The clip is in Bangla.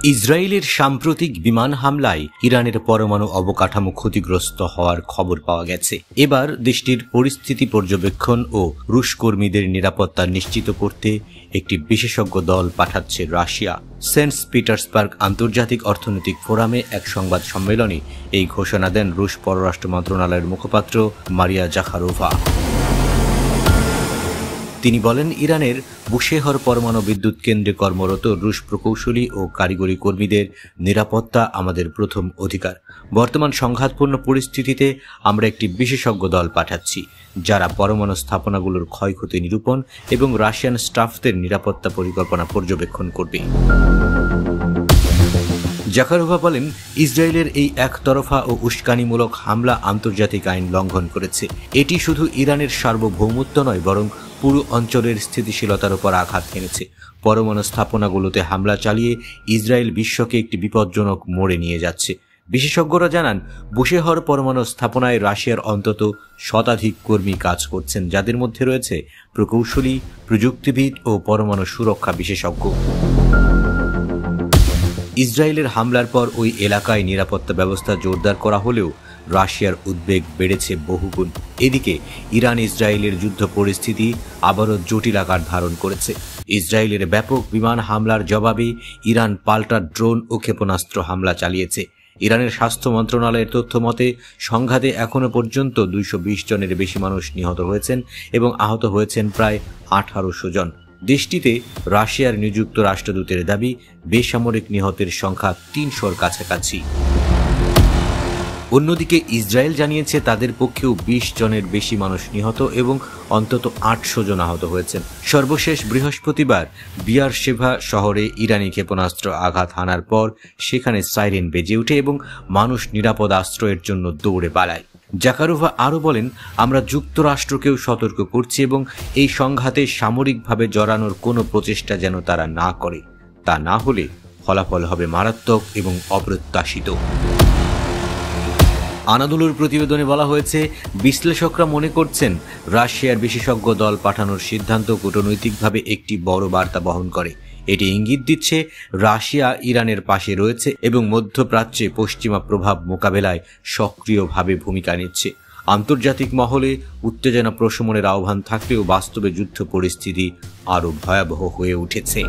ইসরায়েলের সাম্প্রতিক বিমান হামলায় ইরানের পরমাণু অবকাঠামো ক্ষতিগ্রস্ত হওয়ার খবর পাওয়া গেছে। এবার দেশটির পরিস্থিতি পর্যবেক্ষণ ও রুশ কর্মীদের নিরাপত্তা নিশ্চিত করতে একটি বিশেষজ্ঞ দল পাঠাচ্ছে রাশিয়া। সেন্ট পিটার্সবার্গ আন্তর্জাতিক অর্থনৈতিক ফোরামে এক সংবাদ সম্মেলনে এই ঘোষণা দেন রুশ পররাষ্ট্র মন্ত্রণালয়ের মুখপাত্র মারিয়া জাখারোভা। তিনি বলেন, ইরানের বুশেহর পরমাণু বিদ্যুৎ কেন্দ্রে কর্মরত রুশ প্রকৌশলী ও কারিগরি কর্মীদের নিরাপত্তা আমাদের প্রথম অধিকার। বর্তমান সংঘাতপূর্ণ পরিস্থিতিতে আমরা একটি বিশেষজ্ঞ দল পাঠাচ্ছি, যারা পরমাণু স্থাপনাগুলোর ক্ষয়ক্ষতি নিরূপণ এবং রাশিয়ান স্টাফদের নিরাপত্তা পরিকল্পনা পর্যবেক্ষণ করবে। জাখারোভা বলেন, ইসরায়েলের এই একতরফা ও উস্কানিমূলক হামলা আন্তর্জাতিক আইন লঙ্ঘন করেছে। এটি শুধু ইরানের সার্বভৌমত্ব নয়, বরং পুরো অঞ্চলের স্থিতিশীলতার উপর আঘাত হেনেছে। পরমাণু স্থাপনাগুলোতে হামলা চালিয়ে ইসরায়েল বিশ্বকে একটি বিপজ্জনক মোড়ে নিয়ে যাচ্ছে। বিশেষজ্ঞরা জানান, বুশেহর পরমাণু স্থাপনায় রাশিয়ার অন্তত শতাধিক কর্মী কাজ করছেন, যাদের মধ্যে রয়েছে প্রকৌশলী, প্রযুক্তিবিদ ও পরমাণু সুরক্ষা বিশেষজ্ঞ। ইসরায়েলের হামলার পর ওই এলাকায় নিরাপত্তা ব্যবস্থা জোরদার করা হলেও রাশিয়ার উদ্বেগ বেড়েছে বহুগুণ। এদিকে ইরান ইসরায়েলের যুদ্ধ পরিস্থিতি আবারও জটিল আকার ধারণ করেছে। ইসরায়েলের ব্যাপক বিমান হামলার জবাবে ইরান পাল্টা ড্রোন ও ক্ষেপণাস্ত্র হামলা চালিয়েছে। ইরানের স্বাস্থ্য মন্ত্রণালয়ের তথ্য মতে সংঘাতে এখনও পর্যন্ত 220 জনের বেশি মানুষ নিহত হয়েছেন এবং আহত হয়েছেন প্রায় 1800 জন। দেশটিতে রাশিয়ার নিযুক্ত রাষ্ট্রদূতের দাবি, বেসামরিক নিহতের সংখ্যা 300-র কাছাকাছি। অন্যদিকে ইসরায়েল জানিয়েছে তাদের পক্ষেও 20 জনের বেশি মানুষ নিহত এবং অন্তত 800 জন আহত হয়েছেন। সর্বশেষ বৃহস্পতিবার বিয়ারশেভা শহরে ইরানি ক্ষেপণাস্ত্র আঘাত হানার পর সেখানে সাইরেন বেজে ওঠে এবং মানুষ নিরাপদ আশ্রয়ের জন্য দৌড়ে পালায়। জাখারোভা আরও বলেন, আমরা যুক্তরাষ্ট্রকেও সতর্ক করছি এবং এই সংঘাতে সামরিকভাবে জড়ানোর কোনো প্রচেষ্টা যেন তারা না করে। তা না হলে ফলাফল হবে মারাত্মক এবং অপ্রত্যাশিত। আনাদোলুর প্রতিবেদনে বলা হয়েছে, বিশ্লেষকরা মনে করছেন রাশিয়ার বিশেষজ্ঞ দল পাঠানোর সিদ্ধান্ত কূটনৈতিকভাবে একটি বড় বার্তা বহন করে। এটি ইঙ্গিত দিচ্ছে রাশিয়া ইরানের পাশে রয়েছে এবং মধ্যপ্রাচ্যে পশ্চিমা প্রভাব মোকাবেলায় সক্রিয়ভাবে ভূমিকা নিচ্ছে। আন্তর্জাতিক মহলে উত্তেজনা প্রশমনের আহ্বান থাকলেও বাস্তবে যুদ্ধ পরিস্থিতি আরও ভয়াবহ হয়ে উঠেছে।